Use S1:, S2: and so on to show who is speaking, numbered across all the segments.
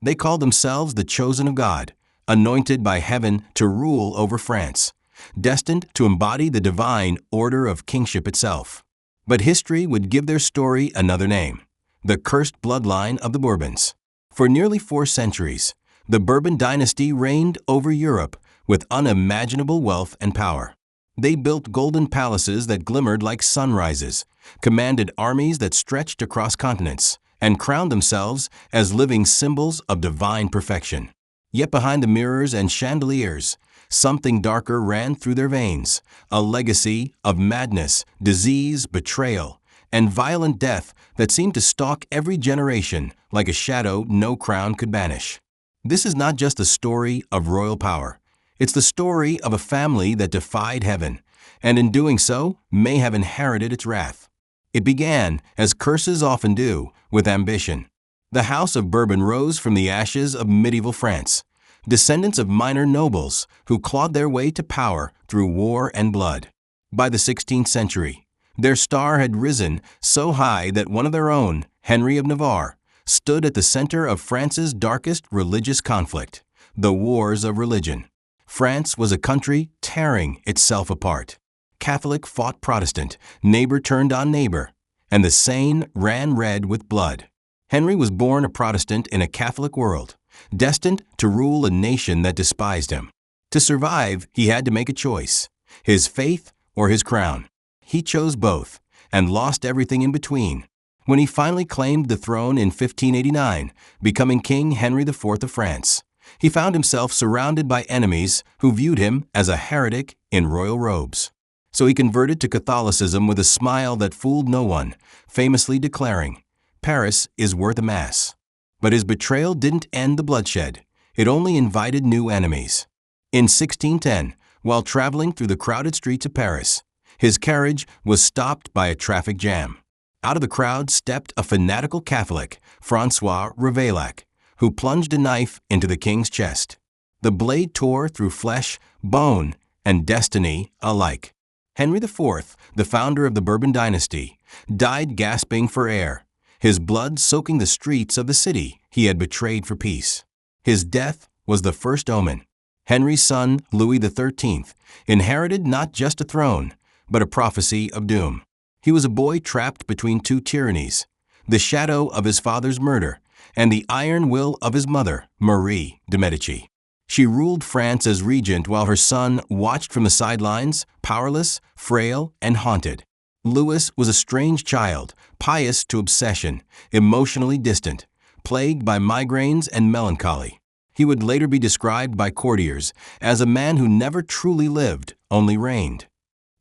S1: They called themselves the chosen of God, anointed by heaven to rule over France, destined to embody the divine order of kingship itself. But history would give their story another name: the cursed bloodline of the Bourbons. For nearly 4 centuries, the Bourbon dynasty reigned over Europe with unimaginable wealth and power. They built golden palaces that glimmered like sunrises, commanded armies that stretched across continents, and crowned themselves as living symbols of divine perfection. Yet behind the mirrors and chandeliers, something darker ran through their veins, a legacy of madness, disease, betrayal, and violent death that seemed to stalk every generation like a shadow no crown could banish. This is not just a story of royal power. It's the story of a family that defied heaven, and in doing so, may have inherited its wrath. It began, as curses often do, with ambition. The House of Bourbon rose from the ashes of medieval France, descendants of minor nobles who clawed their way to power through war and blood. By the 16th century, their star had risen so high that one of their own, Henry of Navarre, stood at the center of France's darkest religious conflict, the Wars of Religion. France was a country tearing itself apart. Catholic fought Protestant, neighbor turned on neighbor, and the Seine ran red with blood. Henry was born a Protestant in a Catholic world, destined to rule a nation that despised him. To survive, he had to make a choice: his faith or his crown. He chose both, and lost everything in between. When he finally claimed the throne in 1589, becoming King Henry IV of France, he found himself surrounded by enemies who viewed him as a heretic in royal robes. So he converted to Catholicism with a smile that fooled no one, famously declaring, "Paris is worth a mass." But his betrayal didn't end the bloodshed. It only invited new enemies. In 1610, while traveling through the crowded streets of Paris, his carriage was stopped by a traffic jam. Out of the crowd stepped a fanatical Catholic, François Ravaillac, who plunged a knife into the king's chest. The blade tore through flesh, bone, and destiny alike. Henry IV, the founder of the Bourbon dynasty, died gasping for air, his blood soaking the streets of the city he had betrayed for peace. His death was the first omen. Henry's son, Louis XIII, inherited not just a throne, but a prophecy of doom. He was a boy trapped between 2 tyrannies, the shadow of his father's murder and the iron will of his mother, Marie de Medici. She ruled France as regent while her son watched from the sidelines, powerless, frail, and haunted. Louis was a strange child, pious to obsession, emotionally distant, plagued by migraines and melancholy. He would later be described by courtiers as a man who never truly lived, only reigned.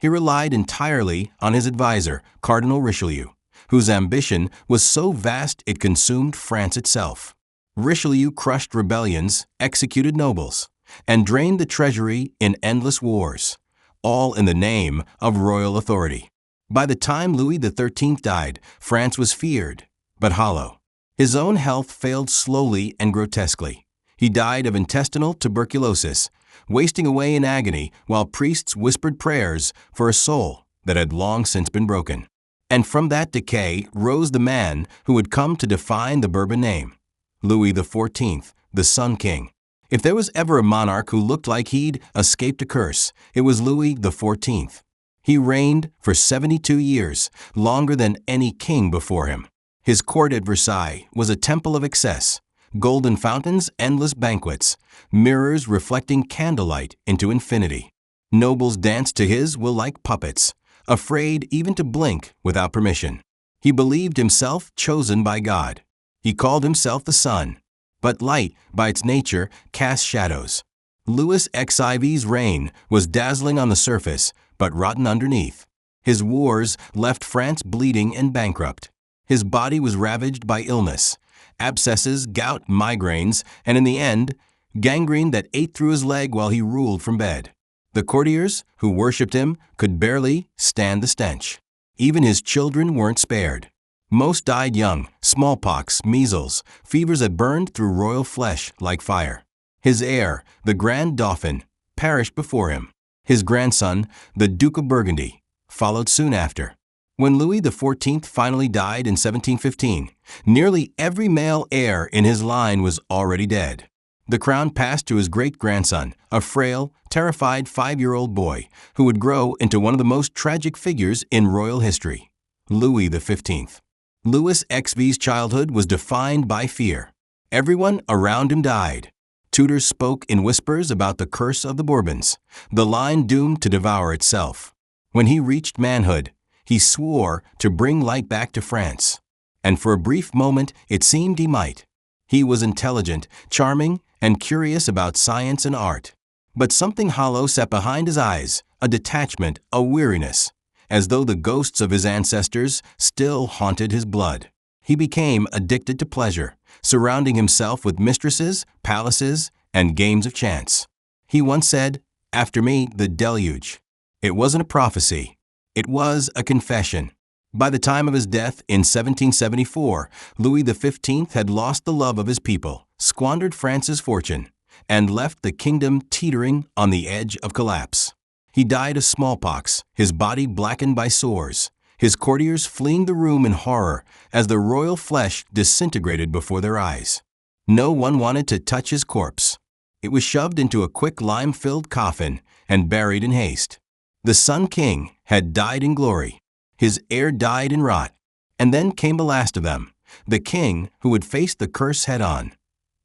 S1: He relied entirely on his advisor, Cardinal Richelieu, whose ambition was so vast it consumed France itself. Richelieu crushed rebellions, executed nobles, and drained the treasury in endless wars, all in the name of royal authority. By the time Louis XIII died, France was feared, but hollow. His own health failed slowly and grotesquely. He died of intestinal tuberculosis, wasting away in agony while priests whispered prayers for a soul that had long since been broken. And from that decay rose the man who would come to define the Bourbon name: Louis XIV, the Sun King. If there was ever a monarch who looked like he'd escaped a curse, it was Louis XIV. He reigned for 72 years, longer than any king before him. His court at Versailles was a temple of excess: golden fountains, endless banquets, mirrors reflecting candlelight into infinity. Nobles danced to his will like puppets, afraid even to blink without permission. He believed himself chosen by God. He called himself the sun, but light, by its nature, cast shadows. Louis XIV's reign was dazzling on the surface, but rotten underneath. His wars left France bleeding and bankrupt. His body was ravaged by illness, abscesses, gout, migraines, and in the end, gangrene that ate through his leg while he ruled from bed. The courtiers, who worshipped him, could barely stand the stench. Even his children weren't spared. Most died young: smallpox, measles, fevers that burned through royal flesh like fire. His heir, the Grand Dauphin, perished before him. His grandson, the Duke of Burgundy, followed soon after. When Louis XIV finally died in 1715, nearly every male heir in his line was already dead. The crown passed to his great-grandson, a frail, terrified 5-year-old boy who would grow into one of the most tragic figures in royal history, Louis XV. Louis XV's childhood was defined by fear. Everyone around him died. Tutors spoke in whispers about the curse of the Bourbons, the line doomed to devour itself. When he reached manhood, he swore to bring light back to France. And for a brief moment, it seemed he might. He was intelligent, charming, and curious about science and art. But something hollow sat behind his eyes, a detachment, a weariness, as though the ghosts of his ancestors still haunted his blood. He became addicted to pleasure, surrounding himself with mistresses, palaces, and games of chance. He once said, "After me, the deluge." It wasn't a prophecy. It was a confession. By the time of his death in 1774, Louis XV had lost the love of his people, squandered France's fortune, and left the kingdom teetering on the edge of collapse. He died of smallpox, his body blackened by sores, his courtiers fleeing the room in horror as the royal flesh disintegrated before their eyes. No one wanted to touch his corpse. It was shoved into a quick lime-filled coffin and buried in haste. The Sun King had died in glory. His heir died in rot. And then came the last of them, the king who would face the curse head-on,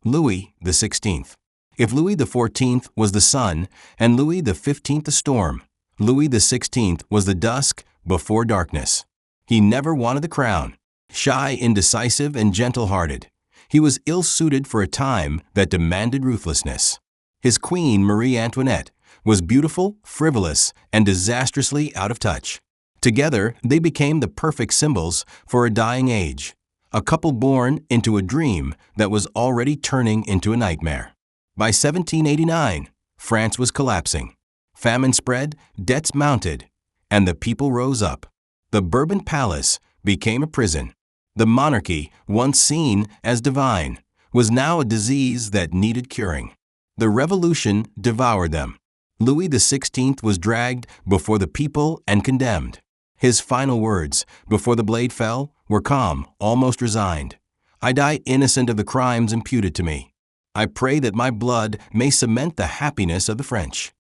S1: Louis XVI. If Louis XIV was the sun and Louis XV the storm, Louis XVI was the dusk before darkness. He never wanted the crown. Shy, indecisive, and gentle-hearted, he was ill-suited for a time that demanded ruthlessness. His queen, Marie Antoinette, was beautiful, frivolous, and disastrously out of touch. Together, they became the perfect symbols for a dying age, a couple born into a dream that was already turning into a nightmare. By 1789, France was collapsing. Famine spread, debts mounted, and the people rose up. The Bourbon Palace became a prison. The monarchy, once seen as divine, was now a disease that needed curing. The revolution devoured them. Louis XVI was dragged before the people and condemned. His final words, before the blade fell, were calm, almost resigned. "I die innocent of the crimes imputed to me. I pray that my blood may cement the happiness of the French."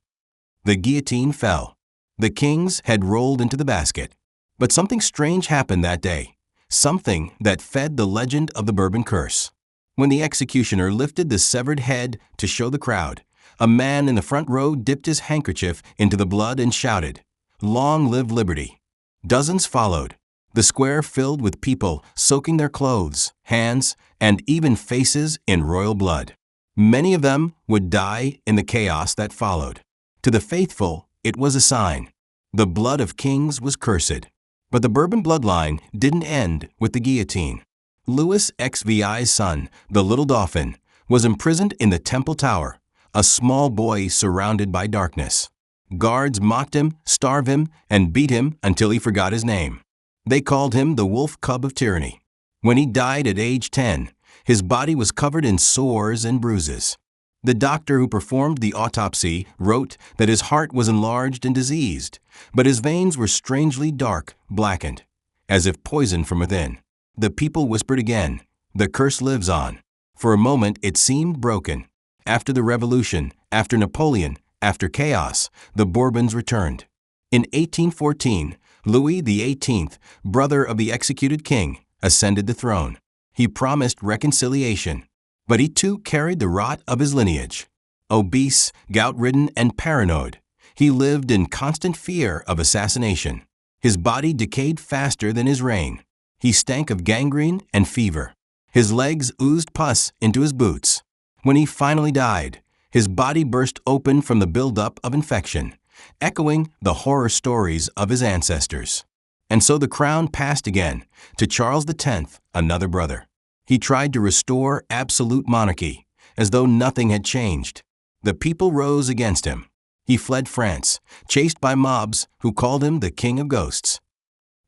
S1: The guillotine fell. The kings had rolled into the basket. But something strange happened that day, something that fed the legend of the Bourbon Curse. When the executioner lifted the severed head to show the crowd, a man in the front row dipped his handkerchief into the blood and shouted, "Long live liberty!" Dozens followed, the square filled with people soaking their clothes, hands, and even faces in royal blood. Many of them would die in the chaos that followed. To the faithful, it was a sign. The blood of kings was cursed. But the Bourbon bloodline didn't end with the guillotine. Louis XVI's son, the Little Dauphin, was imprisoned in the Temple Tower, a small boy surrounded by darkness. Guards mocked him, starved him, and beat him until he forgot his name. They called him the wolf cub of tyranny. When he died at age 10, his body was covered in sores and bruises. The doctor who performed the autopsy wrote that his heart was enlarged and diseased, but his veins were strangely dark, blackened, as if poisoned from within. The people whispered again, "The curse lives on." For a moment it seemed broken. After the Revolution, after Napoleon, after chaos, the Bourbons returned. In 1814, Louis XVIII, brother of the executed king, ascended the throne. He promised reconciliation, but he too carried the rot of his lineage. Obese, gout-ridden, and paranoid, he lived in constant fear of assassination. His body decayed faster than his reign. He stank of gangrene and fever. His legs oozed pus into his boots. When he finally died, his body burst open from the buildup of infection, echoing the horror stories of his ancestors. And so the crown passed again to Charles X, another brother. He tried to restore absolute monarchy, as though nothing had changed. The people rose against him. He fled France, chased by mobs who called him the King of Ghosts.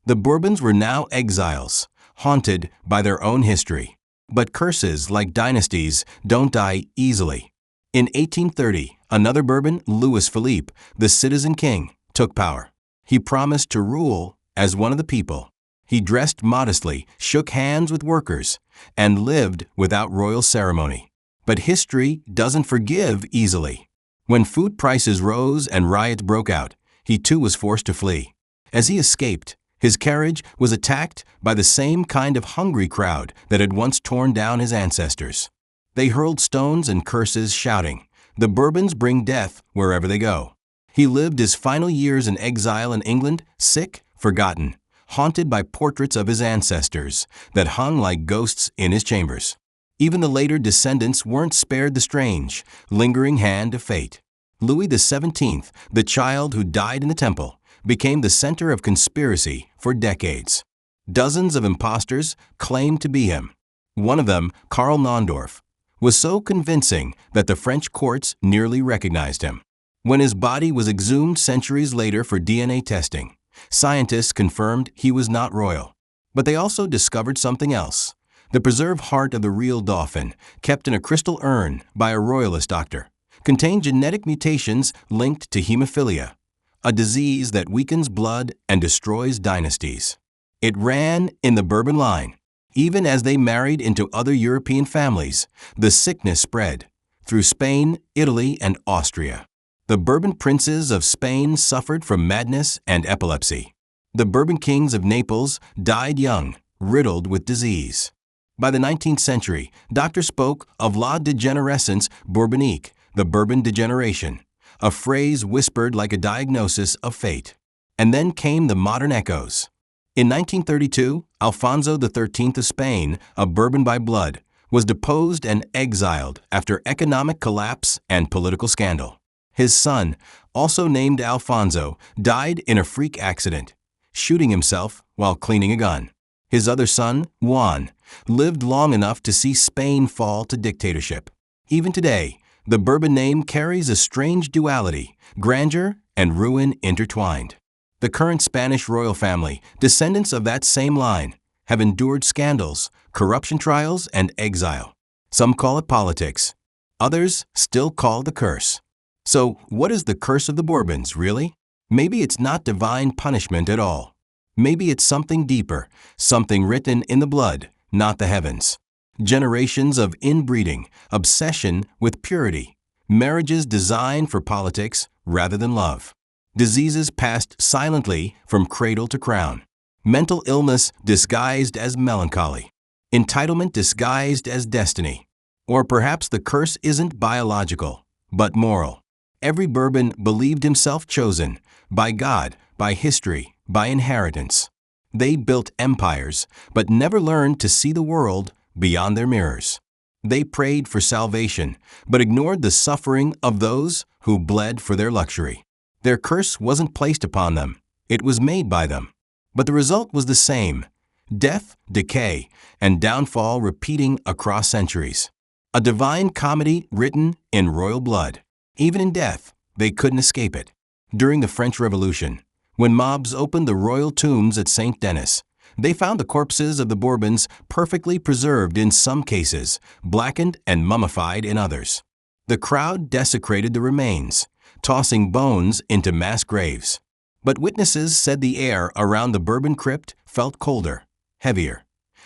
S1: The Bourbons were now exiles, haunted by their own history. But curses, like dynasties, don't die easily. In 1830, another Bourbon, Louis Philippe, the citizen king, took power. He promised to rule as one of the people. He dressed modestly, shook hands with workers, and lived without royal ceremony. But history doesn't forgive easily. When food prices rose and riots broke out, he too was forced to flee. As he escaped, his carriage was attacked by the same kind of hungry crowd that had once torn down his ancestors. They hurled stones and curses, shouting, "The Bourbons bring death wherever they go." He lived his final years in exile in England, sick, forgotten, haunted by portraits of his ancestors that hung like ghosts in his chambers. Even the later descendants weren't spared the strange, lingering hand of fate. Louis XVII, the child who died in the temple, became the center of conspiracy for decades. Dozens of impostors claimed to be him. One of them, Karl Naundorf, was so convincing that the French courts nearly recognized him. When his body was exhumed centuries later for DNA testing, scientists confirmed he was not royal. But they also discovered something else. The preserved heart of the real dauphin, kept in a crystal urn by a royalist doctor, contained genetic mutations linked to hemophilia, a disease that weakens blood and destroys dynasties. It ran in the Bourbon line. Even as they married into other European families, the sickness spread through Spain, Italy, and Austria. The Bourbon princes of Spain suffered from madness and epilepsy. The Bourbon kings of Naples died young, riddled with disease. By the 19th century, doctors spoke of la dégénérescence bourbonique, the Bourbon degeneration, a phrase whispered like a diagnosis of fate. And then came the modern echoes. In 1932, Alfonso XIII of Spain, a Bourbon by blood, was deposed and exiled after economic collapse and political scandal. His son, also named Alfonso, died in a freak accident, shooting himself while cleaning a gun. His other son, Juan, lived long enough to see Spain fall to dictatorship. Even today, the Bourbon name carries a strange duality, grandeur and ruin intertwined. The current Spanish royal family, descendants of that same line, have endured scandals, corruption trials, and exile. Some call it politics. Others still call it the curse. So, what is the curse of the Bourbons, really? Maybe it's not divine punishment at all. Maybe it's something deeper, something written in the blood, not the heavens. Generations of inbreeding, obsession with purity, marriages designed for politics rather than love. Diseases passed silently from cradle to crown. Mental illness disguised as melancholy. Entitlement disguised as destiny. Or perhaps the curse isn't biological, but moral. Every Bourbon believed himself chosen by God, by history, by inheritance. They built empires, but never learned to see the world beyond their mirrors. They prayed for salvation, but ignored the suffering of those who bled for their luxury. Their curse wasn't placed upon them, it was made by them. But the result was the same: death, decay, and downfall repeating across centuries. A divine comedy written in royal blood. Even in death, they couldn't escape it. During the French Revolution, when mobs opened the royal tombs at St. Denis, they found the corpses of the Bourbons perfectly preserved in some cases, blackened and mummified in others. The crowd desecrated the remains, tossing bones into mass graves. But witnesses said the air around the Bourbon crypt felt colder, heavier,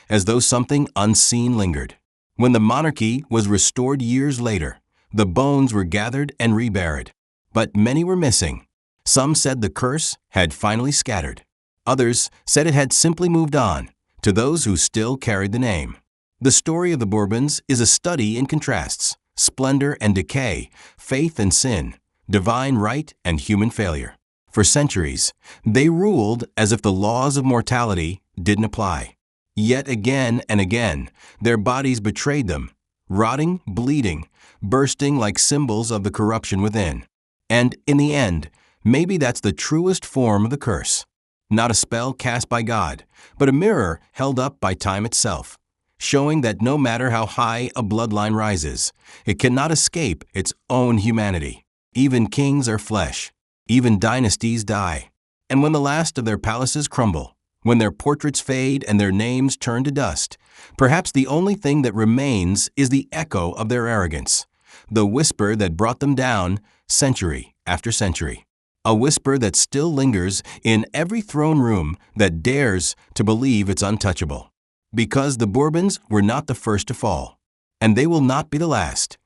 S1: as though something unseen lingered. When the monarchy was restored years later, the bones were gathered and reburied. But many were missing. Some said the curse had finally scattered. Others said it had simply moved on, to those who still carried the name. The story of the Bourbons is a study in contrasts, splendor and decay, faith and sin, divine right and human failure. For centuries, they ruled as if the laws of mortality didn't apply. Yet again and again, their bodies betrayed them, rotting, bleeding, bursting like symbols of the corruption within. And in the end, maybe that's the truest form of the curse. Not a spell cast by God, but a mirror held up by time itself, showing that no matter how high a bloodline rises, it cannot escape its own humanity. Even kings are flesh. Even dynasties die. And when the last of their palaces crumble, when their portraits fade and their names turn to dust, perhaps the only thing that remains is the echo of their arrogance, the whisper that brought them down century after century. a whisper that still lingers in every throne room that dares to believe it's untouchable. Because the Bourbons were not the first to fall, and they will not be the last.